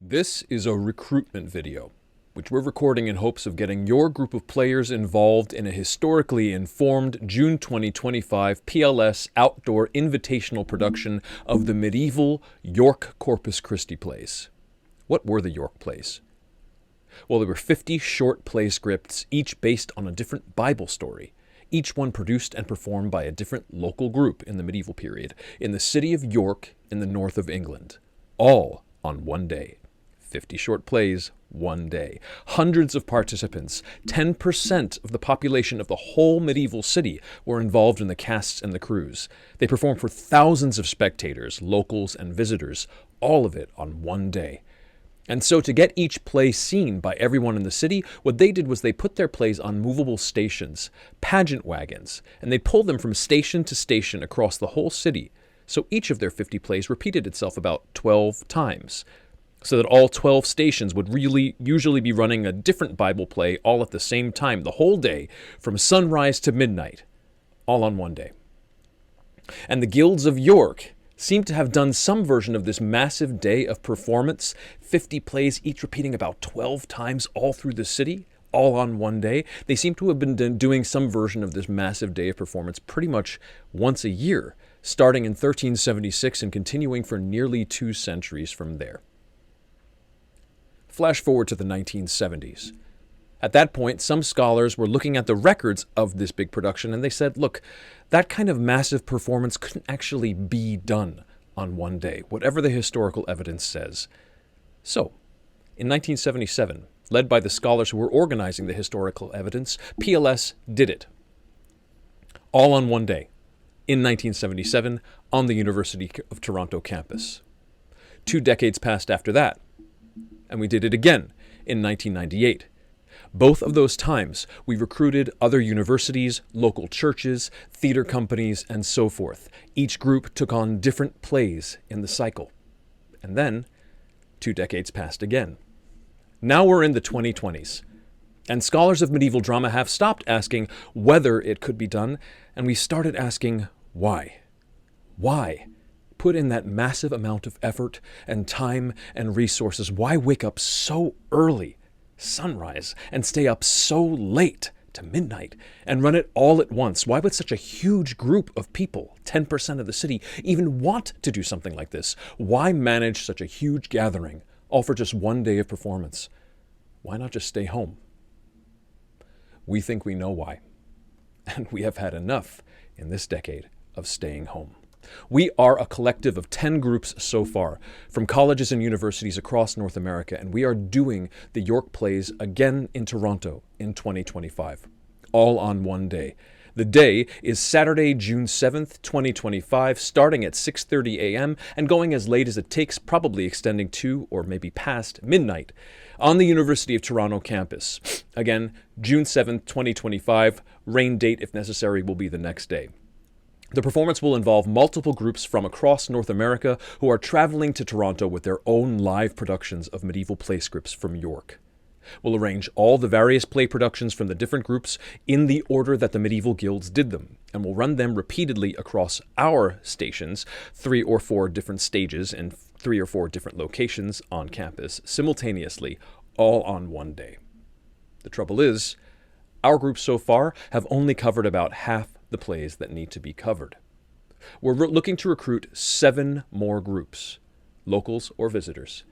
This is a recruitment video, which we're recording in hopes of getting your group of players involved in a historically informed June 2025 PLS outdoor invitational production of the medieval York Corpus Christi plays. What were the York plays? Well, there were 50 short play scripts, each based on a different Bible story, each one produced and performed by a different local group in the medieval period, in the city of York in the north of England, all on one day. 50 short plays, one day. Hundreds of participants, 10% of the population of the whole medieval city were involved in the casts and the crews. They performed for thousands of spectators, locals and visitors, all of it on one day. And so to get each play seen by everyone in the city, what they did was they put their plays on movable stations, pageant wagons, and they pulled them from station to station across the whole city. So each of their 50 plays repeated itself about 12 times. So that all 12 stations would usually be running a different Bible play all at the same time, the whole day, from sunrise to midnight, all on one day. And the guilds of York seem to have done some version of this massive day of performance, 50 plays each repeating about 12 times all through the city, all on one day. They seem to have been doing some version of this massive day of performance pretty much once a year, starting in 1376 and continuing for nearly 2 centuries from there. Flash forward to the 1970s. At that point, some scholars were looking at the records of this big production and they said, look, that kind of massive performance couldn't actually be done on one day, whatever the historical evidence says. So, in 1977, led by the scholars who were organizing the historical evidence, PLS did it. All on one day, in 1977, on the University of Toronto campus. 2 decades passed after that, and we did it again in 1998. Both of those times, we recruited other universities, local churches, theater companies, and so forth. Each group took on different plays in the cycle. And then, 2 decades passed again. Now we're in the 2020s, and scholars of medieval drama have stopped asking whether it could be done, and we started asking why. Why? Put in that massive amount of effort and time and resources. Why wake up so early, sunrise, and stay up so late to midnight and run it all at once? Why would such a huge group of people, 10% of the city, even want to do something like this? Why manage such a huge gathering, all for just one day of performance? Why not just stay home? We think we know why, and we have had enough in this decade of staying home. We are a collective of 10 groups so far, from colleges and universities across North America, and we are doing the York plays again in Toronto in 2025, all on one day. The day is Saturday, June 7th, 2025, starting at 6:30 a.m. and going as late as it takes, probably extending to or maybe past midnight, on the University of Toronto campus. Again, June 7th, 2025, rain date if necessary will be the next day. The performance will involve multiple groups from across North America who are traveling to Toronto with their own live productions of medieval play scripts from York. We'll arrange all the various play productions from the different groups in the order that the medieval guilds did them, and we'll run them repeatedly across our stations, 3 or 4 different stages in 3 or 4 different locations on campus, simultaneously, all on one day. The trouble is, our groups so far have only covered about half the plays that need to be covered. We're looking to recruit 7 more groups, locals or visitors,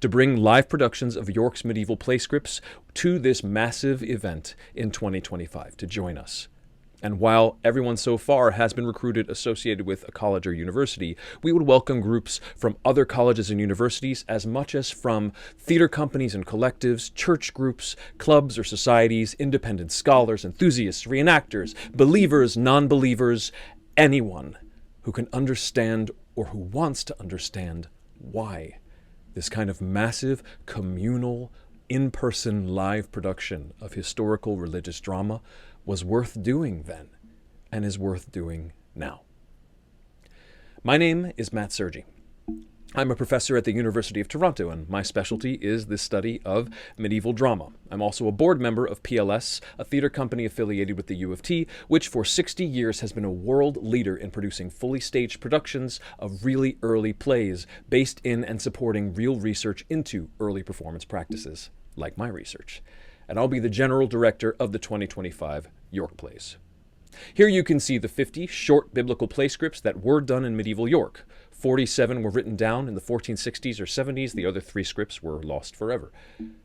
to bring live productions of York's medieval play scripts to this massive event in 2025 to join us. And while everyone so far has been recruited associated with a college or university, we would welcome groups from other colleges and universities as much as from theater companies and collectives, church groups, clubs or societies, independent scholars, enthusiasts, reenactors, believers, non-believers, anyone who can understand or who wants to understand why this kind of massive, communal, in-person live production of historical religious drama was worth doing then and is worth doing now. My name is Matt Sergi, I'm a professor at the University of Toronto, and my specialty is the study of medieval drama. I'm also a board member of PLS, a theater company affiliated with the U of T, which for 60 years has been a world leader in producing fully staged productions of really early plays based in and supporting real research into early performance practices, like my research. And I'll be the general director of the 2025 York Plays. Here you can see the 50 short biblical play scripts that were done in medieval York. 47 were written down in the 1460s or 70s. The other 3 scripts were lost forever.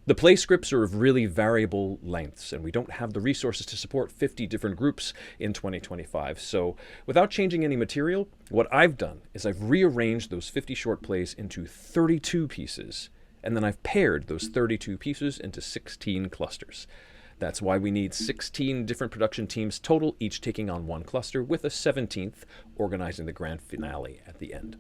The play scripts are of really variable lengths, and we don't have the resources to support 50 different groups in 2025. So without changing any material, what I've done is I've rearranged those 50 short plays into 32 pieces, and then I've paired those 32 pieces into 16 clusters. That's why we need 16 different production teams total, each taking on one cluster, with a 17th organizing the grand finale at the end.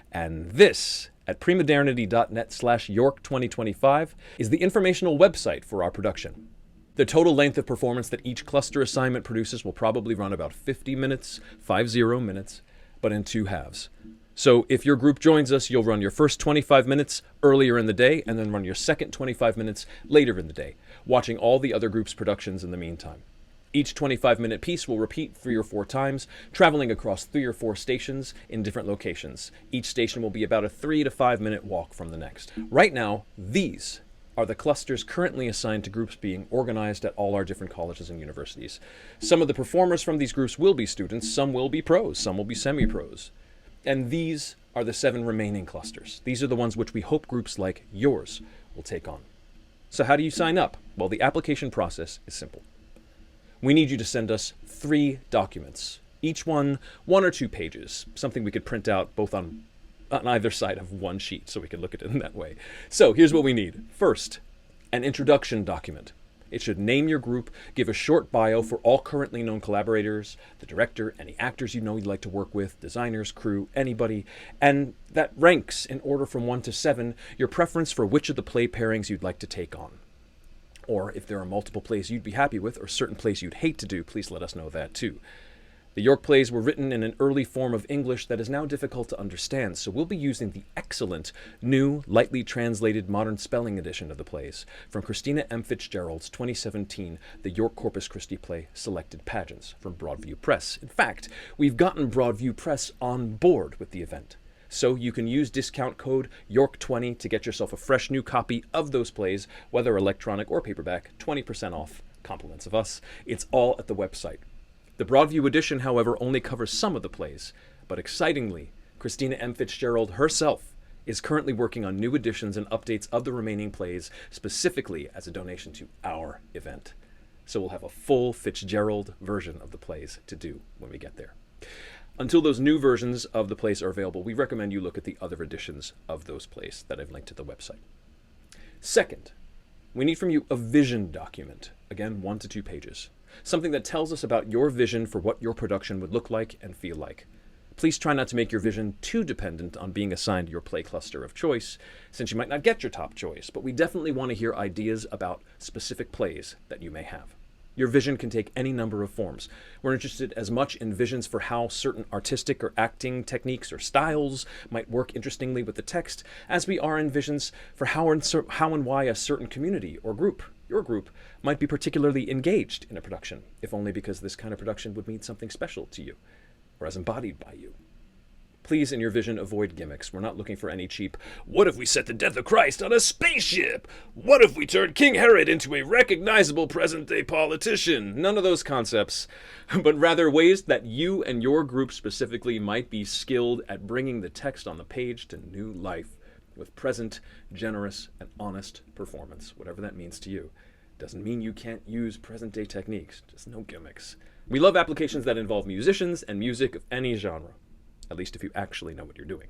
And this, at premodernity.net/York 2025, is the informational website for our production. The total length of performance that each cluster assignment produces will probably run about 50 minutes, 50 minutes, but in 2 halves. So if your group joins us, you'll run your first 25 minutes earlier in the day and then run your second 25 minutes later in the day, watching all the other groups' productions in the meantime. Each 25-minute piece will repeat 3 or 4 times, traveling across 3 or 4 stations in different locations. Each station will be about a 3 to 5 minute walk from the next. Right now, these are the clusters currently assigned to groups being organized at all our different colleges and universities. Some of the performers from these groups will be students, some will be pros, some will be semi-pros. And these are the 7 remaining clusters. These are the ones which we hope groups like yours will take on. So how do you sign up? Well, the application process is simple. We need you to send us 3 documents, each one or 2 pages, something we could print out both on either side of one sheet so we could look at it in that way. So here's what we need. First, an introduction document. It should name your group, give a short bio for all currently known collaborators, the director, any actors you know you'd like to work with, designers, crew, anybody, and that ranks in order from 1 to 7 your preference for which of the play pairings you'd like to take on. Or if there are multiple plays you'd be happy with or certain plays you'd hate to do, please let us know that too. The York plays were written in an early form of English that is now difficult to understand, so we'll be using the excellent, new, lightly translated modern spelling edition of the plays from Christina M. Fitzgerald's 2017 The York Corpus Christi Play Selected Pageants from Broadview Press. In fact, we've gotten Broadview Press on board with the event. So you can use discount code YORK20 to get yourself a fresh new copy of those plays, whether electronic or paperback, 20% off, compliments of us. It's all at the website. The Broadview edition, however, only covers some of the plays, but excitingly, Christina M. Fitzgerald herself is currently working on new editions and updates of the remaining plays specifically as a donation to our event. So we'll have a full Fitzgerald version of the plays to do when we get there. Until those new versions of the plays are available, we recommend you look at the other editions of those plays that I've linked to the website. Second, we need from you a vision document, again 1 to 2 pages. Something that tells us about your vision for what your production would look like and feel like. Please try not to make your vision too dependent on being assigned your play cluster of choice, since you might not get your top choice, but we definitely want to hear ideas about specific plays that you may have. Your vision can take any number of forms. We're interested as much in visions for how certain artistic or acting techniques or styles might work interestingly with the text, as we are in visions for how and why a certain community or group, your group, might be particularly engaged in a production, if only because this kind of production would mean something special to you, or as embodied by you. Please, in your vision, avoid gimmicks. We're not looking for any cheap, what if we set the death of Christ on a spaceship? What if we turned King Herod into a recognizable present-day politician? None of those concepts, but rather ways that you and your group specifically might be skilled at bringing the text on the page to new life with present, generous, and honest performance, whatever that means to you. Doesn't mean you can't use present-day techniques, just no gimmicks. We love applications that involve musicians and music of any genre. At least if you actually know what you're doing.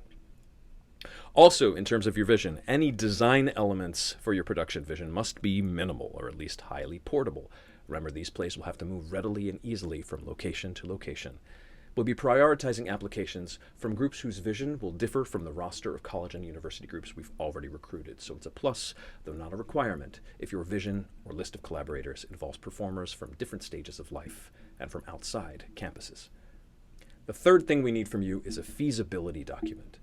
Also, in terms of your vision, any design elements for your production vision must be minimal, or at least highly portable. Remember, these plays will have to move readily and easily from location to location. We'll be prioritizing applications from groups whose vision will differ from the roster of college and university groups we've already recruited. So it's a plus, though not a requirement, if your vision or list of collaborators involves performers from different stages of life and from outside campuses. The third thing we need from you is a feasibility document.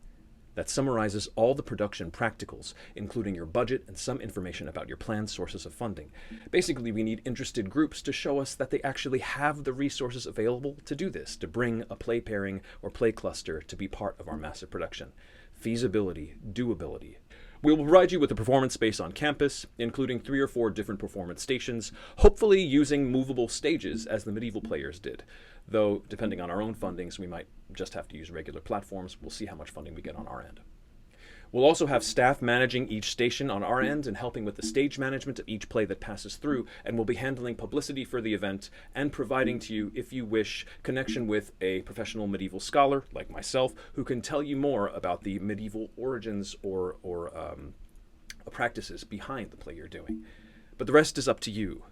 that summarizes all the production practicals, including your budget and some information about your planned sources of funding. Basically, we need interested groups to show us that they actually have the resources available to do this, to bring a play pairing or play cluster to be part of our massive production. Feasibility, doability. We will provide you with a performance space on campus, including 3 or 4 different performance stations, hopefully using movable stages as the medieval players did. Though, depending on our own fundings, we might just have to use regular platforms. We'll see how much funding we get on our end. We'll also have staff managing each station on our end and helping with the stage management of each play that passes through, and we'll be handling publicity for the event and providing to you, if you wish, connection with a professional medieval scholar like myself who can tell you more about the medieval origins or practices behind the play you're doing. But the rest is up to you.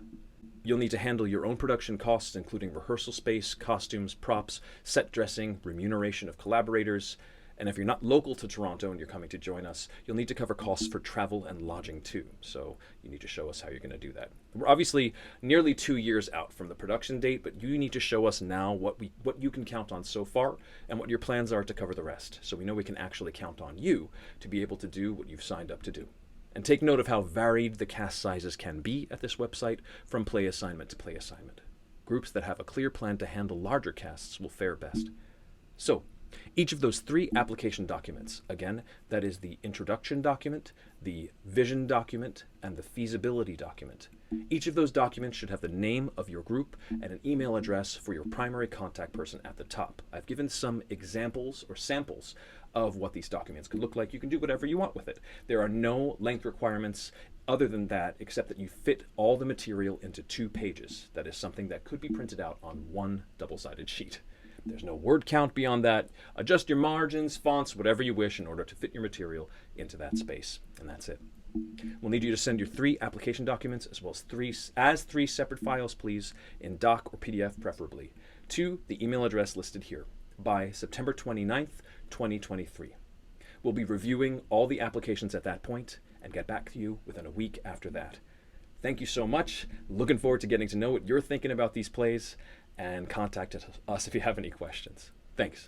You'll need to handle your own production costs, including rehearsal space, costumes, props, set dressing, remuneration of collaborators. And if you're not local to Toronto and you're coming to join us, you'll need to cover costs for travel and lodging too. So you need to show us how you're going to do that. We're obviously nearly 2 years out from the production date, but you need to show us now what you can count on so far and what your plans are to cover the rest. So we know we can actually count on you to be able to do what you've signed up to do. And take note of how varied the cast sizes can be at this website, from play assignment to play assignment. Groups that have a clear plan to handle larger casts will fare best. So, each of those 3 application documents, again, that is the introduction document, the vision document, and the feasibility document. Each of those documents should have the name of your group and an email address for your primary contact person at the top. I've given some examples or samples of what these documents could look like. You can do whatever you want with it. There are no length requirements other than that, except that you fit all the material into 2 pages. That is something that could be printed out on 1 double-sided sheet. There's no word count beyond that. Adjust your margins, fonts, whatever you wish in order to fit your material into that space. And that's it. We'll need you to send your 3 application documents as well as 3 separate files, please, in doc or PDF preferably, to the email address listed here by September 29th, 2023. We'll be reviewing all the applications at that point and get back to you within a week after that. Thank you so much. Looking forward to getting to know what you're thinking about these plays, and contact us if you have any questions. Thanks.